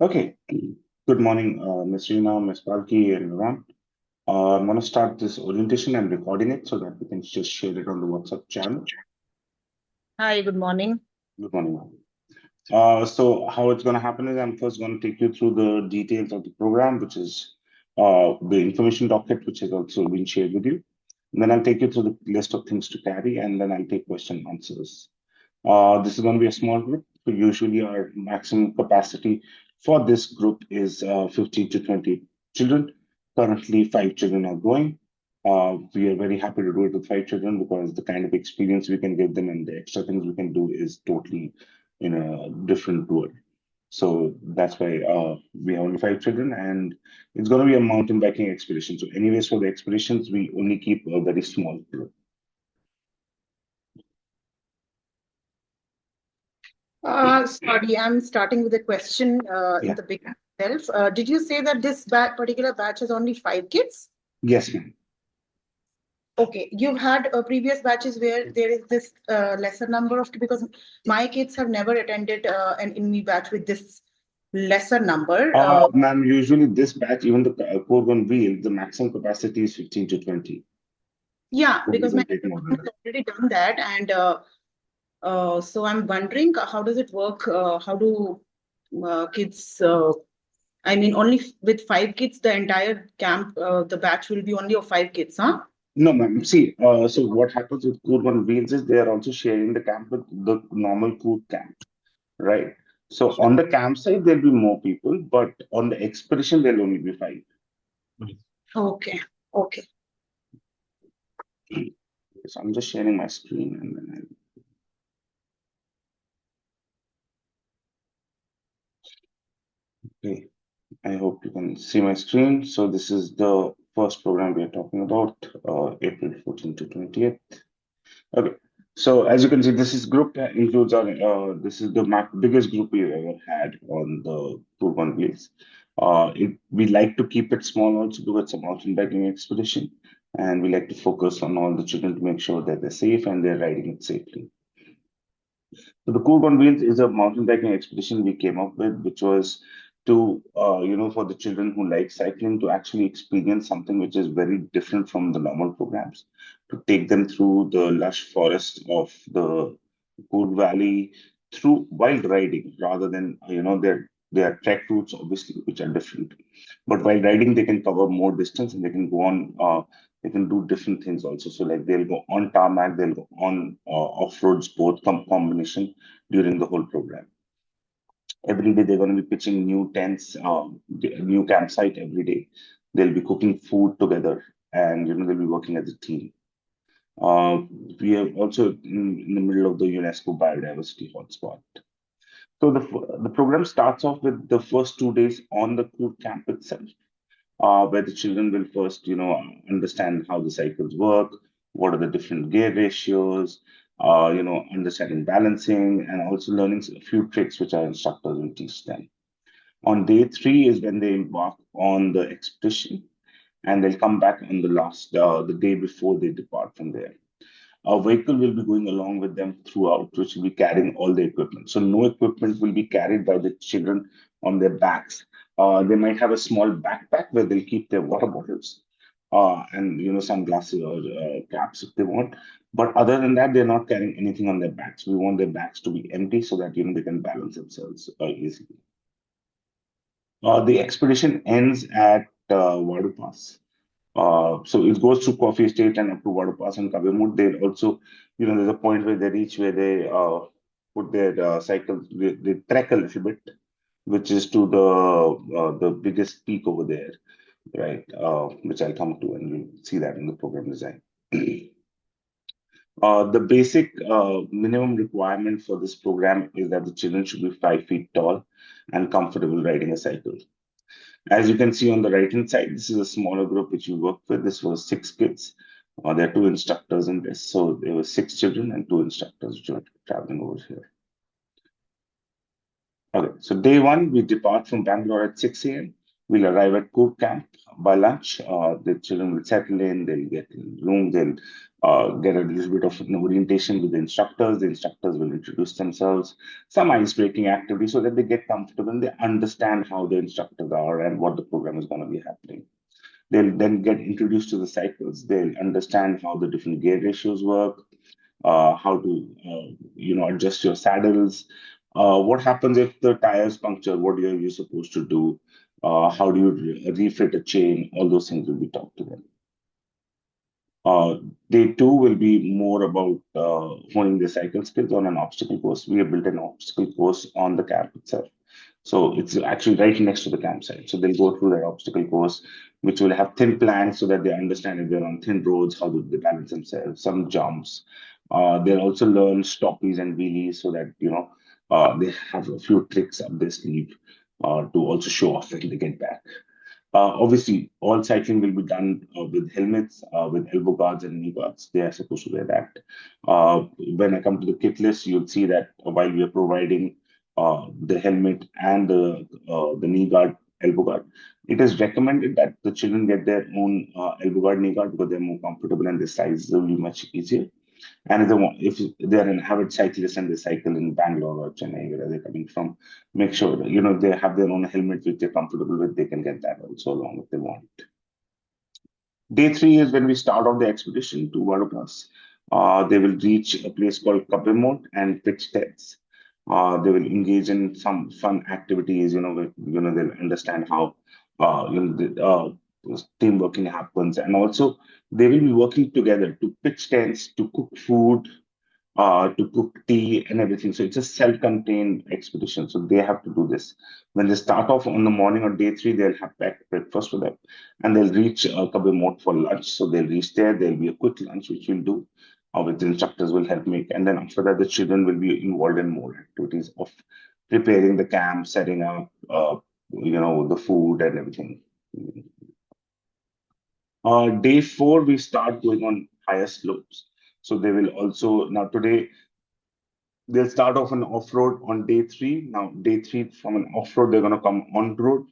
Okay. Good morning, Ms. Reena, Ms. Palki, and everyone. I'm going to start this orientation and recording it so that we can just share it on the WhatsApp channel. Hi, good morning. Good morning. So how it's going to happen is I'm first going to take you through the details of the program, which is the information docket, which has also been shared with you. And then I'll take you through the list of things to carry, and then I'll take question and answers. This is going to be a small group. So usually our maximum capacity for this group is 15 to 20 children. Currently, 5 children are going. We are very happy to do it with 5 children because the kind of experience we can give them and the extra things we can do is totally in a different world. So that's why we have only 5 children, and it's going to be a mountain biking expedition. So, anyways, for the expeditions, we only keep a very small group. Sorry, I'm starting with a question in Yeah. the beginning itself. Did you say that this particular batch has only 5 kids? Yes, ma'am. Okay, you've had previous batches where there is this lesser number of, because my kids have never attended an Inme batch with this lesser number. Ma'am, usually this batch, even the Coorg on wheel, the maximum capacity is 15 to 20. Yeah, So we because my don't take more than has that. already done that, and so I'm wondering how does it work? How do kids? I mean, only with 5 kids, the entire camp, the batch will be only of 5 kids, huh? No, ma'am. See, so what happens with Coorg on wheels is they are also sharing the camp with the normal Coorg camp, right? So on the campsite, there'll be more people, but on the expedition, there'll only be five. Okay, okay. So I'm just sharing my screen and then okay. I hope you can see my screen. So this is the first program we are talking about, April 14th to 20th. Okay. So as you can see, this is group that includes our, this is the biggest group we've ever had on the Tour One Wheels. We like to keep it small also because it's a mountain biking expedition, and we like to focus on all the children to make sure that they're safe and they're riding it safely. So the Coorg on Wheels is a mountain biking expedition we came up with, which was to, for the children who like cycling to actually experience something which is very different from the normal programs, to take them through the lush forest of the Coorg Valley through while riding, rather than, there are trek routes obviously which are different. But while riding, they can cover more distance and they can go on. They can do different things also. So like they'll go on tarmac, they'll go on off roads, both combination during the whole program. Every day they're going to be pitching new tents, new campsite every day. They'll be cooking food together, and they'll be working as a team. Uh, we are also in the middle of the UNESCO biodiversity hotspot. So the program starts off with the first 2 days on the Coorg camp itself, where the children will first, understand how the cycles work, what are the different gear ratios, understanding balancing, and also learning a few tricks which our instructors will teach them. On day three is when they embark on the expedition, and they'll come back on the day before they depart from there. A vehicle will be going along with them throughout, which will be carrying all the equipment. So no equipment will be carried by the children on their backs. They might have a small backpack where they'll keep their water bottles and sunglasses or caps if they want. But other than that, they're not carrying anything on their backs. We want their backs to be empty so that they can balance themselves easily. The expedition ends at Wadu Pass. So it goes through Coffee Estate and up to Water Pass and Kabimut. They also, there's a point where they reach where they put their cycles, they trek a little bit, which is to the biggest peak over there, right? Which I'll come to, and you'll see that in the program design. The basic minimum requirement for this program is that the children should be 5 feet tall and comfortable riding a cycle. As you can see on the right hand side, this is a smaller group which we worked with. This was 6 kids. There are two instructors in this. So there were 6 children and two instructors which were traveling over here. Okay, so day one, we depart from Bangalore at 6 a.m. We'll arrive at Coorg camp by lunch. The children will settle in, they'll get in room, they'll get a little bit of orientation with the instructors. The instructors will introduce themselves, some ice-breaking activity so that they get comfortable and they understand how the instructors are and what the program is going to be happening. They'll then get introduced to the cycles. They'll understand how the different gear ratios work, how to adjust your saddles. What happens if the tires puncture? What are you supposed to do? How do you refit a chain? All those things will be taught to them. Day two will be more about honing the cycle skills on an obstacle course. We have built an obstacle course on the camp itself. So it's actually right next to the campsite. So they'll go through that obstacle course, which will have thin plans so that they understand if they're on thin roads, how do they balance themselves, some jumps. They'll also learn stoppies and wheelies so that, they have a few tricks up their sleeve to also show off when they get back. Obviously, all cycling will be done with helmets, with elbow guards and knee guards. They are supposed to wear that. When I come to the kit list, you'll see that while we are providing the helmet and the knee guard, elbow guard, it is recommended that the children get their own elbow guard, knee guard because they're more comfortable and the size will be much easier. And if they're an avid cyclist and they cycle in Bangalore or Chennai, where they're coming from, make sure that, they have their own helmet which they're comfortable with. They can get that also along if they want. Day three is when we start off the expedition to Varukas. They will reach a place called COW1 and pitch tents. They will engage in some fun activities. They'll understand how team working happens, and also they will be working together to pitch tents, to cook food, to cook tea and everything. So it's a self-contained expedition. So they have to do this. When they start off on the morning on day three, they'll have packed breakfast for them, and they'll reach Kabir Mode for lunch. So they'll reach there. There'll be a quick lunch which we'll do, which the instructors will help make, and then after that, the children will be involved in more activities of preparing the camp, setting up, the food and everything. Day four, we start going on higher slopes. So they will also now today they'll start off an off-road on day three. Now, day three from an off-road, they're going to come on-road.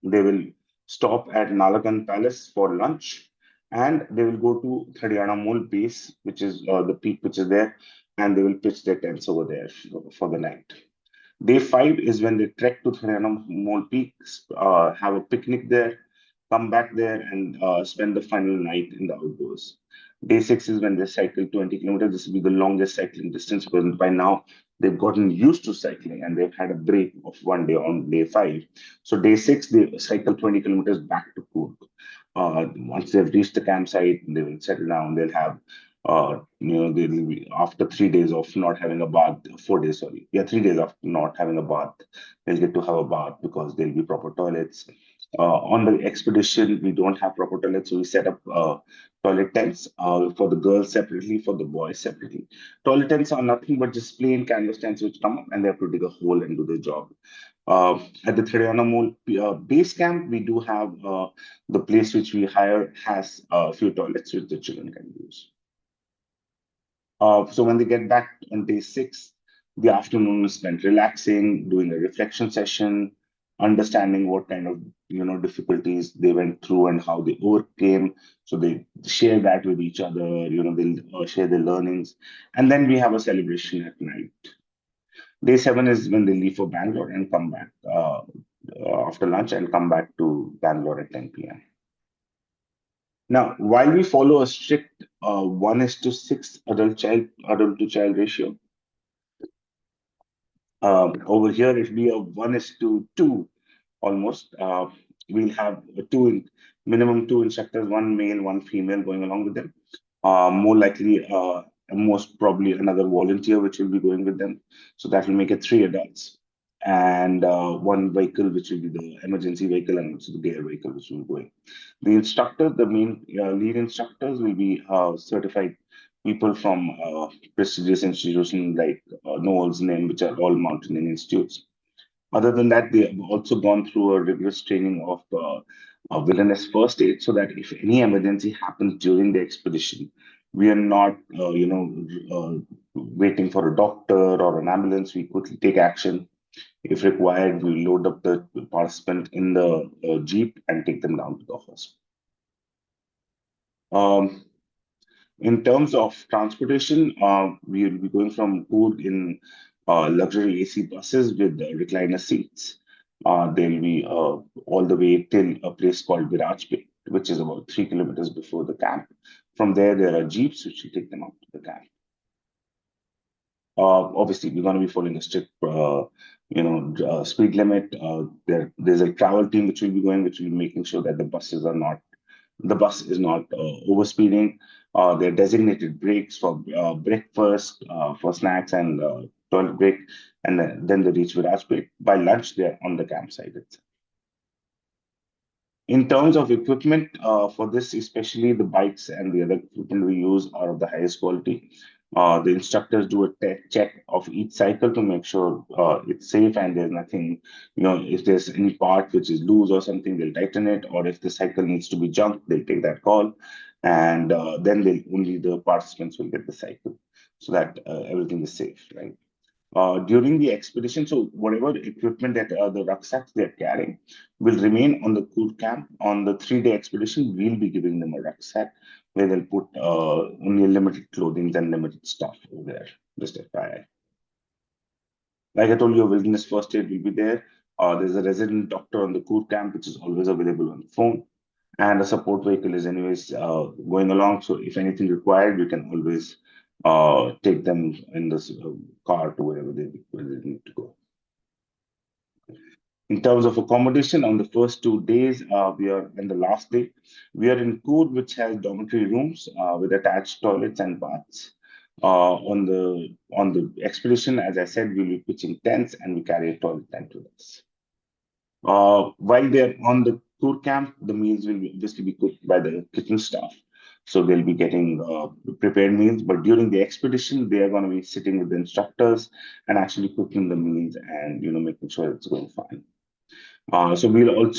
They will stop at Nalagan Palace for lunch, and they will go to Thadiana Mole base, which is the peak which is there, and they will pitch their tents over there for the night. Day five is when they trek to Thadiana Mole peaks, have a picnic there, come back there, and spend the final night in the outdoors. Day six is when they cycle 20 kilometers. This will be the longest cycling distance because by now they've gotten used to cycling and they've had a break of one day on day five. So day six, they cycle 20 kilometers back to Coorg. Once they've reached the campsite, they will settle down. They'll have, they'll be, after 3 days of not having a bath, 4 days, sorry. Yeah, 3 days of not having a bath, they'll get to have a bath because there'll be proper toilets. On the expedition, we don't have proper toilets, so we set up toilet tents for the girls separately, for the boys separately. Toilet tents are nothing but just plain canvas tents which come up and they have to dig a hole and do their job. At the Thadiana Mole base camp, we do have the place which we hire has a few toilets which the children can use. So when they get back on day six, the afternoon is spent relaxing, doing a reflection session, understanding what kind of difficulties they went through and how they overcame. So they share that with each other. They'll share their learnings, and then we have a celebration at night. Day seven is when they leave for Bangalore and come back after lunch and come back to Bangalore at 10 p.m. Now, while we follow a strict 1:6 adult to child ratio, over here it'll be a 1:2 almost. We'll have minimum two instructors, one male, one female going along with them. More likely, most probably another volunteer which will be going with them. So that will make it 3 adults and one vehicle which will be the emergency vehicle and also the gear vehicle which will be going. The instructor, the main lead instructors will be certified people from prestigious institutions like Knowles, NIM, which are all mountaineering institutes. Other than that, they have also gone through a rigorous training of wilderness first aid so that if any emergency happens during the expedition, we are not, waiting for a doctor or an ambulance. We quickly take action. If required, we load up the participant in the jeep and take them down to the hospital. Um, In terms of transportation, we will be going from Coorg in luxury AC buses with recliner seats. They'll be all the way till a place called Virajpet, which is about 3 kilometers before the camp. From there are jeeps which will take them up to the camp. Obviously, we're going to be following a strict, speed limit. There's a travel team which will be going, which will be making sure that the bus is not overspeeding. There are designated breaks for breakfast, for snacks and toilet break, and then they reach Viraj break. By lunch, they're on the campsite itself. In terms of equipment, for this, especially the bikes and the other equipment we use are of the highest quality. The instructors do a check of each cycle to make sure it's safe and there's nothing, if there's any part which is loose or something, they'll tighten it, or if the cycle needs to be junked, they'll take that call, and then only the participants will get the cycle, so that everything is safe, right? During the expedition. So whatever equipment that the rucksacks they're carrying will remain on the Coorg camp. On the 3-day expedition, we'll be giving them a rucksack where they'll put only limited clothing and limited stuff over there. Just FYI. Like I told you, a wilderness first aid will be there. There's a resident doctor on the Coorg camp, which is always available on the phone. And a support vehicle is anyways going along. So if anything required, we can always take them in this car to where they need to go. In terms of accommodation, on the first 2 days, we are in the last day. We are in Coorg, which has dormitory rooms with attached toilets and baths. On the expedition, as I said, we'll be pitching tents and we carry a toilet tent with us. While they're on the tour camp, the meals will obviously be cooked by the kitchen staff. So they'll be getting prepared meals. But during the expedition, they are going to be sitting with the instructors and actually cooking the meals and making sure it's going fine. So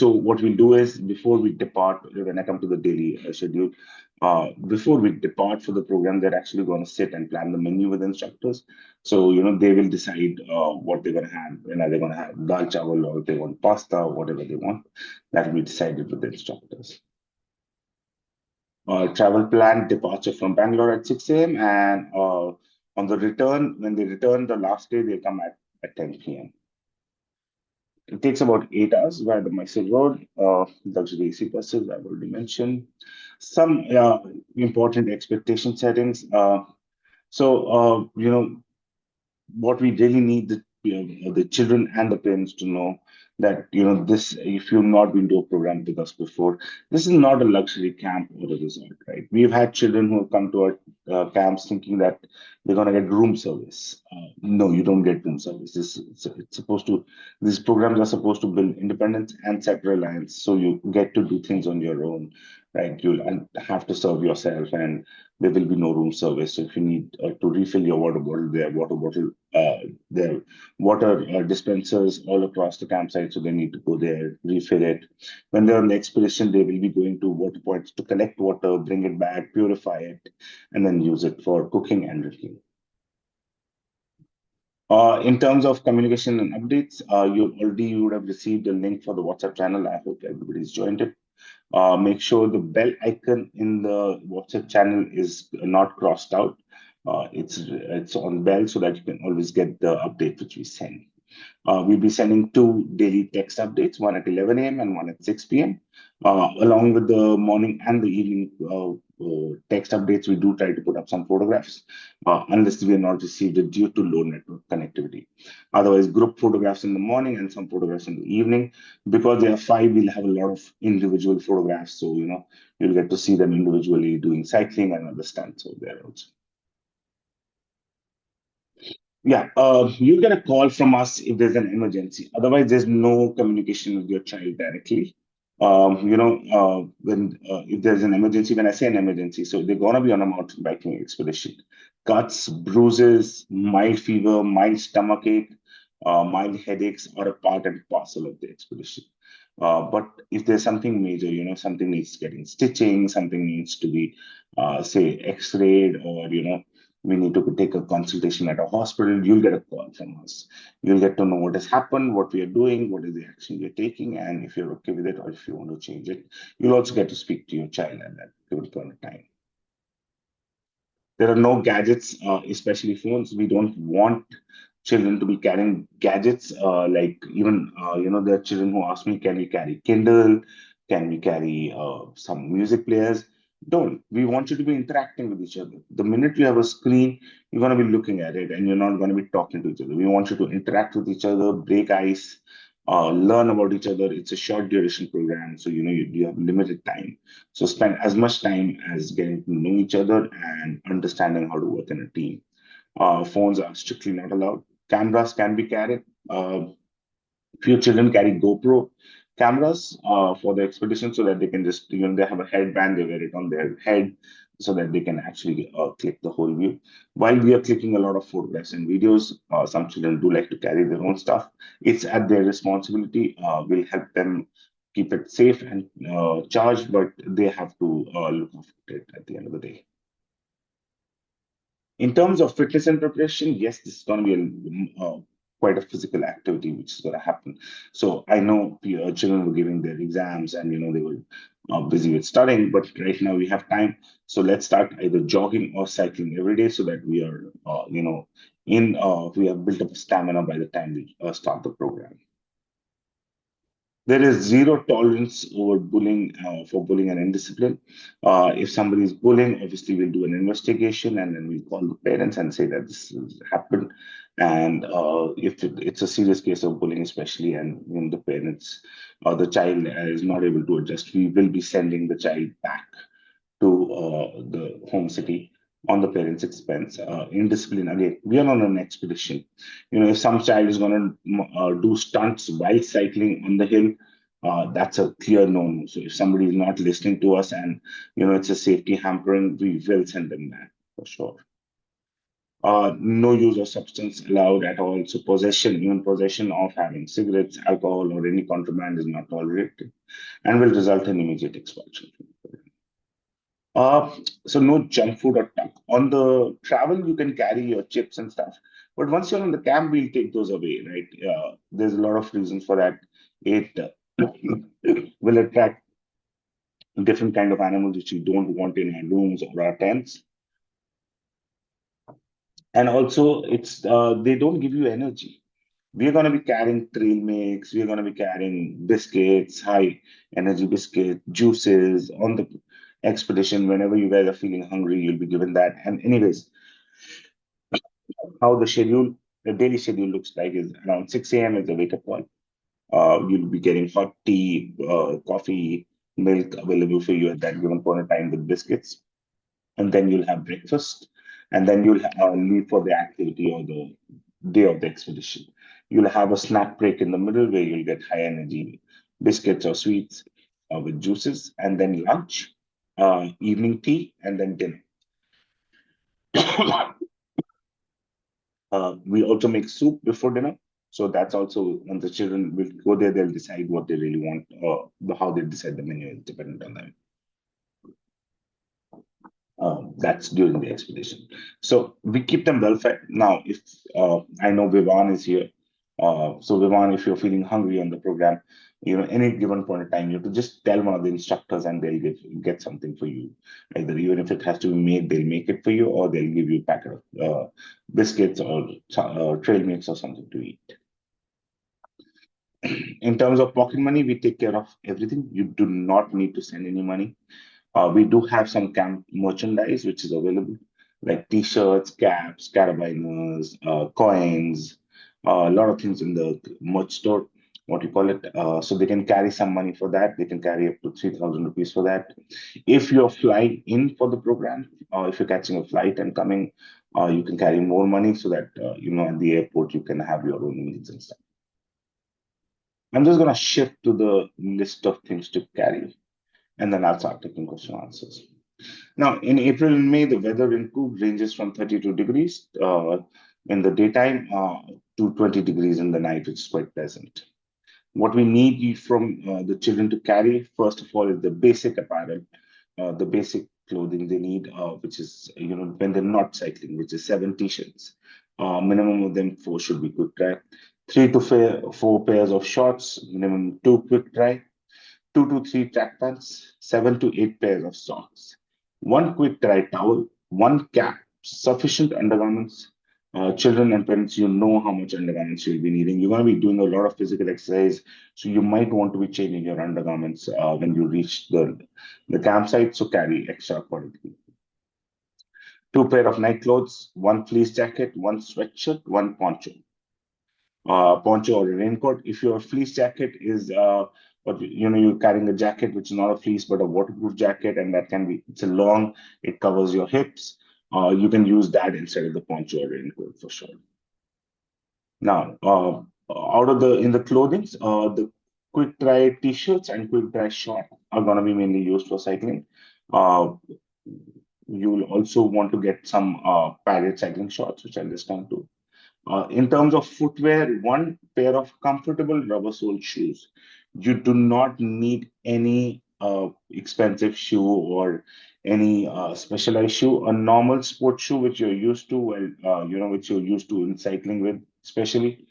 what we'll do is before we depart, when I come to the daily schedule, before we depart for the program, they're actually going to sit and plan the menu with instructors. So, they will decide what they're going to have, when are they going to have dal chawal or if they want pasta, whatever they want. That will be decided with the instructors. Travel plan departure from Bangalore at 6 a.m. and on the return, when they return the last day, they come at 10 p.m. It takes about 8 hours via the Mysore Road, luxury AC buses, I've already mentioned. Some important expectation settings. What we really need the children and the parents to know that this, if you've not been to a program with us before, this is not a luxury camp or a resort, right? We've had children who have come to our camps thinking that they're going to get room service. No, you don't get room service. It's supposed to, these programs are supposed to build independence and self-reliance, so you get to do things on your own, right? You'll have to serve yourself, and there will be no room service. So if you need to refill your water bottle, there are water dispensers all across the campsite, so they need to go there, refill it. When they're on the expedition, they will be going to water points to collect water, bring it back, purify it, and then use it for cooking and drinking. In terms of communication and updates, you would have received a link for the WhatsApp channel. I hope everybody's joined it. Make sure the bell icon in the WhatsApp channel is not crossed out. It's on bell so that you can always get the update which we send. We'll be sending 2 daily text updates, one at 11 a.m. and one at 6 p.m. Along with the morning and the evening text updates, we do try to put up some photographs, unless we are not received it due to low network connectivity. Otherwise, group photographs in the morning and some photographs in the evening. Because there are 5, we'll have a lot of individual photographs. So, you'll get to see them individually doing cycling and other stunts over there also. Yeah, you'll get a call from us if there's an emergency. Otherwise, there's no communication with your child directly. When if there's an emergency, when I say an emergency, so they're gonna be on a mountain biking expedition. Cuts, bruises, mild fever, mild stomachache, mild headaches are a part and parcel of the expedition. But if there's something major, something needs getting stitching, something needs to be, say, X-rayed, or we need to take a consultation at a hospital, you'll get a call from us. You'll get to know what has happened, what we are doing, what is the action we're taking, and if you're okay with it or if you want to change it. You'll also get to speak to your child at that given point of time. There are no gadgets, especially phones. We don't want children to be carrying gadgets. Like even there are children who ask me, "Can we carry Kindle? Can we carry some music players?" Don't. We want you to be interacting with each other. The minute you have a screen, you're going to be looking at it, and you're not going to be talking to each other. We want you to interact with each other, break ice, learn about each other. It's a short duration program, so you have limited time. So spend as much time as getting to know each other and understanding how to work in a team. Phones are strictly not allowed. Cameras can be carried. Few children carry GoPro cameras for the expedition so that they can just, they have a headband, they wear it on their head so that they can actually click the whole view. While we are clicking a lot of photographs and videos, some children do like to carry their own stuff. It's at their responsibility. We'll help them keep it safe and charged, but they have to look after it at the end of the day. In terms of fitness and preparation, yes, this is going to be quite a physical activity which is going to happen. So I know children were giving their exams and they were busy with studying, but right now we have time. So let's start either jogging or cycling every day so that we are, we have built up stamina by the time we start the program. There is zero tolerance over bullying for bullying and indiscipline. If somebody is bullying, obviously we'll do an investigation and then we'll call the parents and say that this has happened. And if it's a serious case of bullying, especially, and the parents or the child is not able to adjust, we will be sending the child back to the home city on the parents' expense. In discipline, again, we are on an expedition. If some child is going to do stunts while cycling on the hill, that's a clear no-no. So if somebody is not listening to us and it's a safety hampering, we will send them back for sure. No use of substance allowed at all. So even possession of having cigarettes, alcohol, or any contraband is not tolerated and will result in immediate expulsion. So no junk food or tuck. On the travel, you can carry your chips and stuff. But once you're on the camp, we'll take those away, right? There's a lot of reasons for that. It will attract different kind of animals which you don't want in our rooms or our tents. And also, they don't give you energy. We're going to be carrying trail mix. We're going to be carrying biscuits, high energy biscuits, juices on the expedition. Whenever you guys are feeling hungry, you'll be given that. And anyways, how the daily schedule looks like is around 6 a.m. is the wake up call. You'll be getting hot tea, coffee, milk available for you at that given point of time with biscuits. And then you'll have breakfast. And then you'll leave for the activity or the day of the expedition. You'll have a snack break in the middle where you'll get high energy biscuits or sweets with juices, and then lunch, evening tea, and then dinner. We also make soup before dinner. So that's also when the children will go there, they'll decide what they really want, or how they decide the menu is dependent on them. That's during the expedition. So we keep them well fed. Now, if I know Vivan is here, so Vivan, if you're feeling hungry on the program, any given point of time, you have to just tell one of the instructors and they'll get something for you. Either even if it has to be made, they'll make it for you, or they'll give you a packet of biscuits or trail mix or something to eat. In terms of pocket money, we take care of everything. You do not need to send any money. We do have some camp merchandise which is available, like t-shirts, caps, carabiners, coins, a lot of things in the merch store, what you call it. So they can carry some money for that. They can carry up to 3,000 rupees for that. If you're flying in for the program, or if you're catching a flight and coming, you can carry more money so that, at the airport, you can have your own meals and stuff. I'm just going to shift to the list of things to carry, and then I'll start taking question answers. Now, in April and May, the weather in Coorg ranges from 32 degrees in the daytime to 20 degrees in the night, which is quite pleasant. What we need from the children to carry, first of all, is the basic apparel, the basic clothing they need, which is, when they're not cycling, which is 7 t-shirts. Minimum of them four should be quick dry. 3 to 4 pairs of shorts, minimum two quick dry. 2 to 3 track pants, 7 to 8 pairs of socks, one quick dry towel, one cap, sufficient undergarments. Children and parents, you know how much undergarments you'll be needing. You're going to be doing a lot of physical exercise, so you might want to be changing your undergarments when you reach the campsite, so carry extra accordingly. 2 pair of night clothes, one fleece jacket, one sweatshirt, one poncho. Poncho or a raincoat. If your fleece jacket is, but you're carrying a jacket which is not a fleece but a waterproof jacket, and that can be, it's a long, it covers your hips. You can use that instead of the poncho or raincoat for sure. Now, out of the in the clothing, the quick dry t-shirts and quick dry short are going to be mainly used for cycling. Uh, you'll also want to get some padded cycling shorts, which I'll just come to. In terms of footwear, one pair of comfortable rubber sole shoes. You do not need any expensive shoe or any specialized shoe. A normal sports shoe, which you're used to, well, which you're used to in cycling with, especially,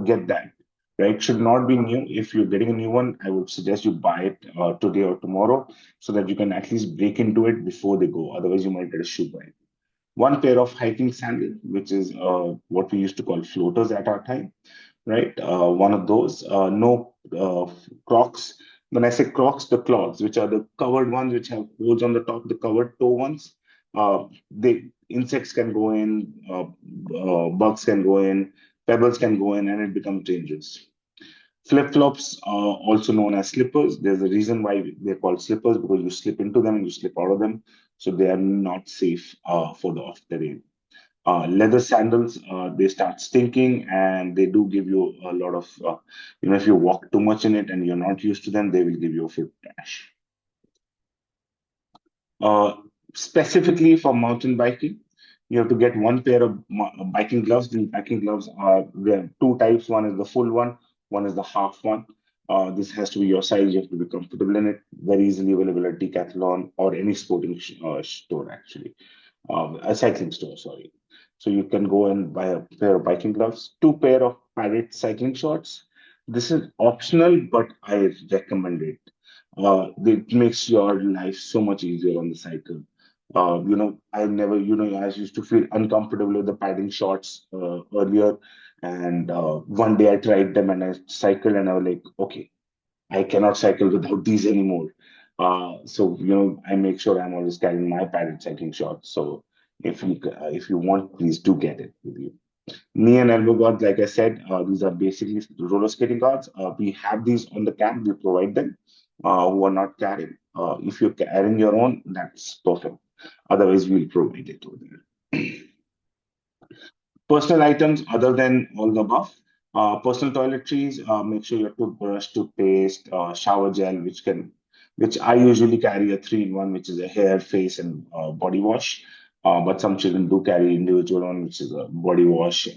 get that. Right? Should not be new. If you're getting a new one, I would suggest you buy it today or tomorrow so that you can at least break into it before they go. Otherwise, you might get a shoe bite. One pair of hiking sandal, which is what we used to call floaters at our time, right? One of those. No Crocs. When I say Crocs, the clogs, which are the covered ones, which have holes on the top, the covered toe ones. They insects can go in, bugs can go in, pebbles can go in, and it becomes dangerous. Flip-flops, also known as slippers. There's a reason why they're called slippers, because you slip into them and you slip out of them. So they are not safe for the off-terrain. Leather sandals, they start stinking and they do give you a lot of, if you walk too much in it and you're not used to them, they will give you a foot rash. Uh, Specifically for mountain biking, you have to get one pair of biking gloves. The biking gloves are there are two types. One is the full one is the half one. This has to be your size. You have to be comfortable in it. Very easily available at Decathlon or any sporting store, actually. A cycling store, sorry. So you can go and buy a pair of biking gloves, 2 pair of padded cycling shorts. This is optional, but I recommend it. It makes your life so much easier on the cycle. I never, I used to feel uncomfortable with the padding shorts earlier. And one day I tried them and I cycled and I was like, okay, I cannot cycle without these anymore. So I make sure I'm always carrying my padded cycling shorts. So if you want, please do get it with you. Knee and elbow guards, like I said, these are basically roller skating guards. We have these on the camp. We provide them. Who are not carrying. If you're carrying your own, that's perfect. Otherwise, we'll provide it over there. Personal items other than all the above. Personal toiletries, make sure your toothbrush, toothpaste, shower gel, which I usually carry a 3-in-1, which is a hair, face, and body wash. But some children do carry individual one, which is a body wash,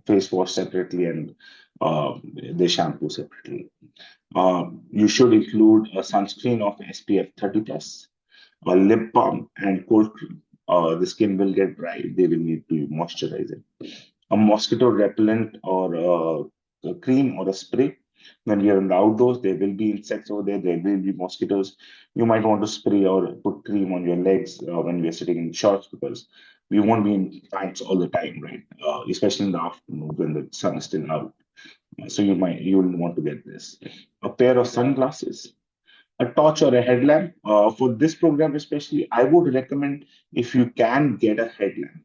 face wash separately, and they shampoo separately. You should include a sunscreen of SPF 30 plus, a lip balm, and cold cream. The skin will get dry. They will need to moisturize it. A mosquito repellent or a cream or a spray. When we are in the outdoors, there will be insects over there. There will be mosquitoes. You might want to spray or put cream on your legs when we are sitting in shorts, because we won't be in pants all the time, right? Especially in the afternoon when the sun is still out. So you will want to get this. A pair of sunglasses, a torch or a headlamp. For this program especially, I would recommend, if you can, get a headlamp.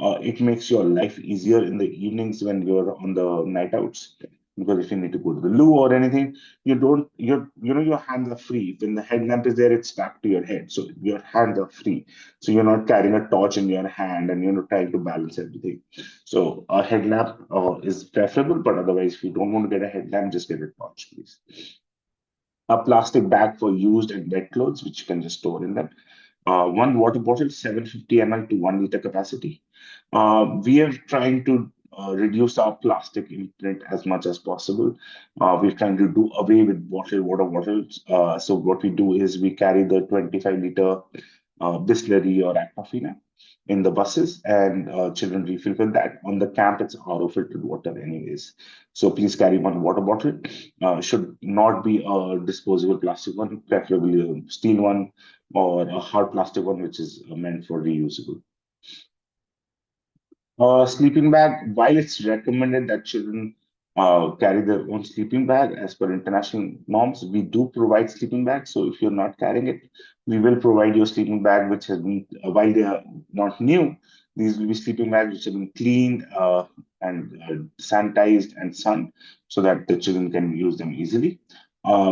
It makes your life easier in the evenings when you're on the night outs. Because if you need to go to the loo or anything, you don't your hands are free. When the headlamp is there, it's stuck to your head. So your hands are free. So you're not carrying a torch in your hand and you're trying to balance everything. So a headlamp is preferable, but otherwise, if you don't want to get a headlamp, just get a torch, please. A plastic bag for used and wet clothes, which you can just store in them. One water bottle, 750 ml to 1 liter capacity. We are trying to reduce our plastic imprint as much as possible. We're trying to do away with bottled water bottles. So what we do is we carry the 25-liter Bisleri or Aquafina in the buses, and children refill with that. On the camp, it's RO filtered water, anyways. So please carry one water bottle. Should not be a disposable plastic one, preferably a steel one or a hard plastic one, which is meant for reusable. Sleeping bag, while it's recommended that children carry their own sleeping bag as per international norms, we do provide sleeping bags. So if you're not carrying it, we will provide you a sleeping bag which has been, while they are not new, these will be sleeping bags which have been cleaned and sanitized and sun so that the children can use them easily.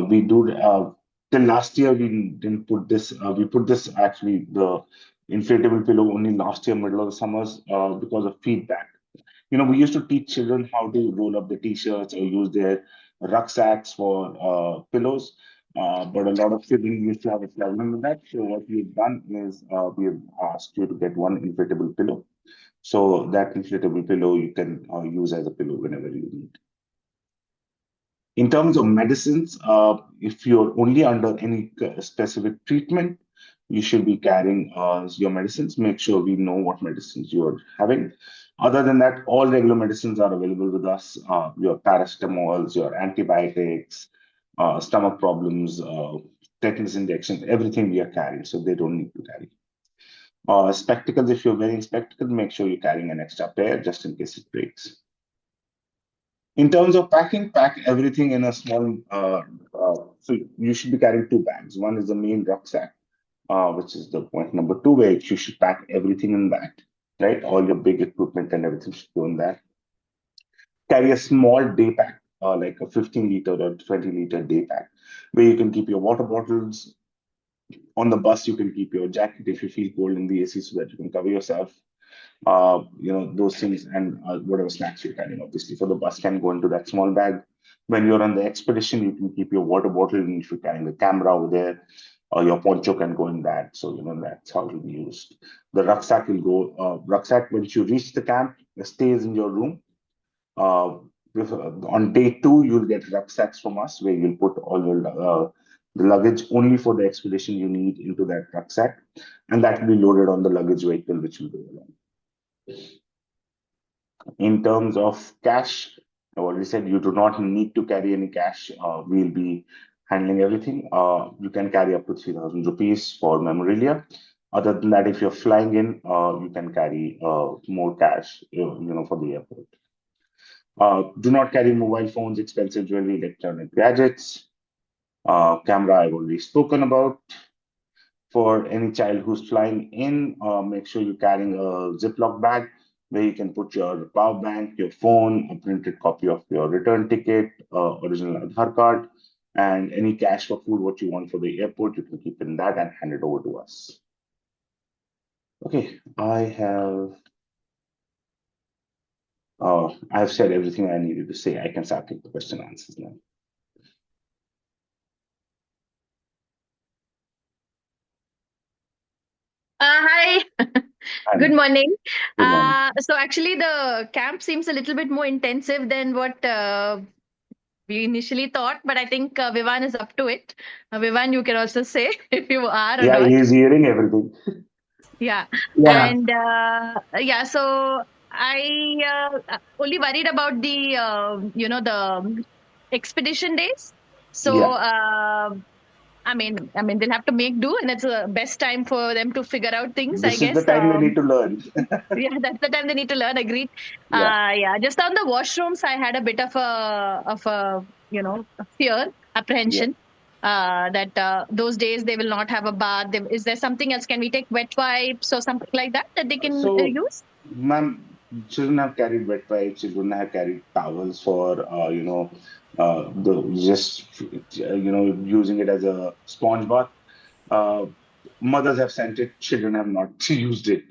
We do, till last year, we didn't put this, we put this actually, the inflatable pillow only last year, middle of the summers, because of feedback. We used to teach children how to roll up the t-shirts or use their rucksacks for pillows. But a lot of children used to have a problem with that. So what we've done is we've asked you to get one inflatable pillow. So that inflatable pillow you can use as a pillow whenever you need. In terms of medicines, if you're only under any specific treatment, you should be carrying your medicines. Make sure we know what medicines you're having. Other than that, all regular medicines are available with us. Your paracetamols, your antibiotics, stomach problems, tetanus injections, everything we are carrying, so they don't need to carry. Spectacles, if you're wearing spectacles, make sure you're carrying an extra pair just in case it breaks. In terms of packing, pack everything in a small. So you should be carrying two bags. One is the main rucksack, which is the point number two, where you should pack everything in that, right? All your big equipment and everything should go in that. Carry a small day pack, like a 15-liter or 20-liter day pack, where you can keep your water bottles. On the bus, you can keep your jacket if you feel cold in the AC so that you can cover yourself. Those things, and whatever snacks you're carrying, obviously, for the bus can go into that small bag. When you're on the expedition, you can keep your water bottle, and if you're carrying the camera over there, your poncho can go in that. So, that's how it will be used. The rucksack will go, rucksack, once you reach the camp, stays in your room. Uh, on day two, you'll get rucksacks from us where you'll put all your the luggage only for the expedition you need into that rucksack, and that will be loaded on the luggage vehicle, which will go along. In terms of cash, I already said you do not need to carry any cash. We'll be handling everything. You can carry up to 3,000 rupees for memorabilia. Other than that, if you're flying in, you can carry more cash, for the airport. Do not carry mobile phones, expensive jewelry, electronic gadgets. Camera I've already spoken about. For any child who's flying in, make sure you're carrying a Ziploc bag where you can put your power bank, your phone, a printed copy of your return ticket, original Aadhaar card, and any cash for food, what you want for the airport, you can keep in that and hand it over to us. Okay, I've said everything I needed to say. I can start taking the question and answers now. Hi, good And morning. good morning. So actually, the camp seems a little bit more intensive than what we initially thought, but I think Vivan is up to it. Vivan, you can also say if you are or Yeah, not. he's hearing everything. Yeah, Yeah. and yeah, so I only worried about the the expedition days. So Yeah. I mean, they'll have to make do, and it's the best time for them to figure out things, I This is the guess. time they need to learn. Yeah, that's the time they need to learn. Agreed. Yeah. Yeah, just on the washrooms, I had a bit of a fear, Yeah. apprehension. That those days they will not have a bath. Is there something else? Can we take wet wipes or something like that that they can So, use? ma'am, children have carried wet wipes, children have carried towels for, using it as a sponge bath. Uh, Mothers have sent it, children have not used it,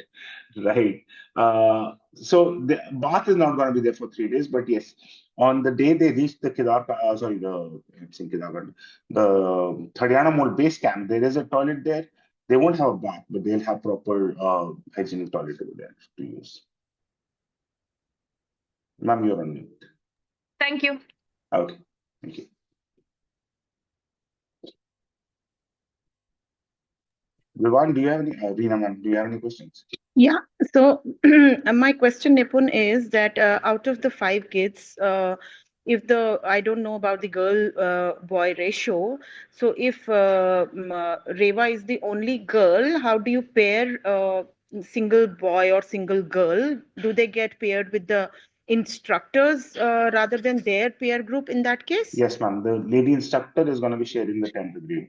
right? So the bath is not going to be there for 3 days, but yes, on the day they reach the I'm saying Kedar, the Thadiana Mall base camp, there is a toilet there. They won't have a bath, but they'll have proper hygienic toilet over there to use. Ma'am, you're on mute. Thank you. Okay, thank you. Vivan, do you have any, Reena, ma'am, do you have any questions? Yeah. So my question, Nipun, is that out of the 5 kids, if I don't know about the girl boy ratio. So if Reva is the only girl, how do you pair single boy or single girl? Do they get paired with the instructors rather than their peer group in that case? Yes, ma'am. The lady instructor is going to be sharing the tent with you.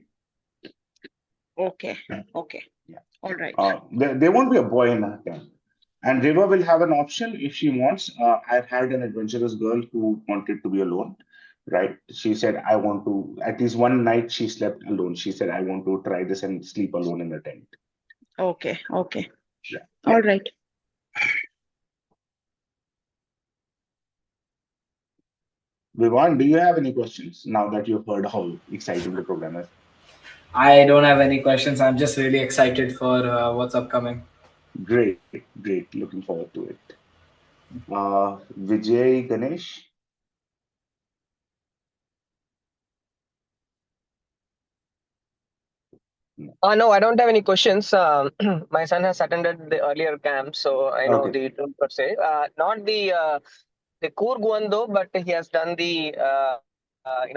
Okay. Okay. Yeah. All right. There won't be a boy in her tent. And Reva will have an option if she wants. I've had an adventurous girl who wanted to be alone, right? She said, I want to, at least one night she slept alone. She said, I want to try this and sleep alone in the tent. Okay. Okay. Yeah. All right. Vivan, do you have any questions now that you've heard how exciting the program is? I don't have any questions. I'm just really excited for what's upcoming. Great, great. Looking forward to it. Vijay Ganesh? No, I don't have any questions. My son has attended the earlier camp, so I know Okay. the tool per se. Not the Coorg one though, but he has done the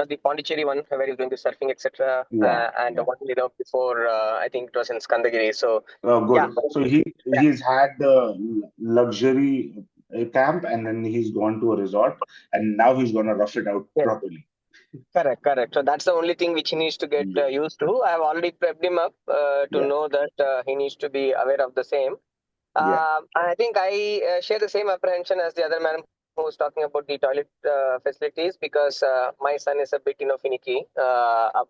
the Pondicherry one where he's doing the surfing, etc. Yeah. And the Yeah. one before, I think it was in Skandagiri. So Good. yeah, So he's had the luxury camp, and then he's gone to a resort, and now he's gonna rough it out yes, properly. correct. So that's the only thing which he needs to get Yeah. used to. I have already prepped him up to Yeah. know that he needs to be aware of the same. Yeah. I think I share the same apprehension as the other man who was talking about the toilet facilities, because my son is a bit finicky, a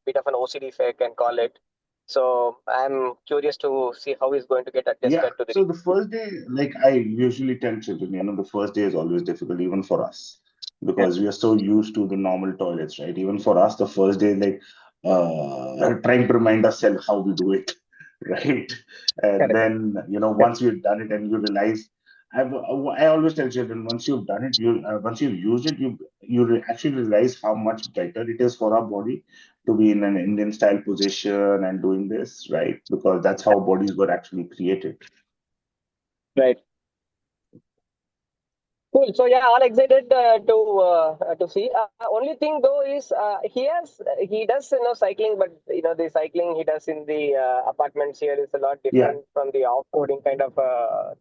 bit of an OCD, if I can call it. So I'm curious to see how he's going to get Yeah. adjusted to the. So the first day, like I usually tell children, the first day is always difficult, even for us, because we are so used to the normal toilets, right? Even for us, the first day, like trying to remind ourselves how we do it, right? And Correct. then, once you've done it and you realize, I always tell children, once you've done it, once you've used it, actually realize how much better it is for our body to be in an Indian style position and doing this, right? Because that's how bodies were actually created. Right. Cool. So yeah, all excited to see. Only thing though is he does cycling, but the cycling he does in the apartments here is a lot Yeah, different from the off-roading kind of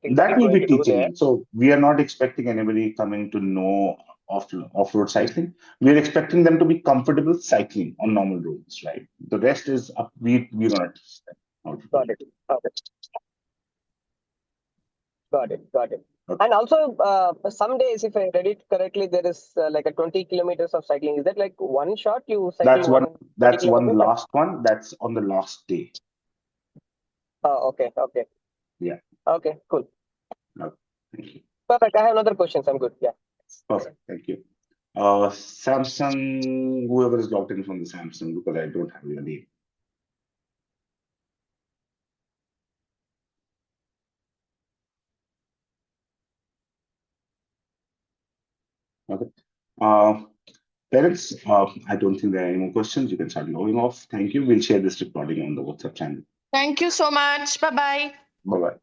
thing that that he's will going be to do teaching there. him. So we are not expecting anybody coming to know off-road cycling. We are expecting them to be comfortable cycling on normal roads, right? The rest is up. We're gonna teach them how to do Got it. it. Okay. Got it. Okay. And also, some days, if I read it correctly, there is like a 20 kilometers of cycling. Is that like one shot you cycle That's one. 20 That's one kilometers? last one. That's on the last day. Oh, okay. Yeah. Okay, cool. Okay. Thank you. Perfect. I have another questions. I'm good. Yeah. Perfect. Thank you. Samsung, whoever is logged in from the Samsung, because I don't have your name. Okay. Parents, I don't think there are any more questions. You can start logging off. Thank you. We'll share this recording on the WhatsApp channel. Thank you so much. Bye bye. Bye bye.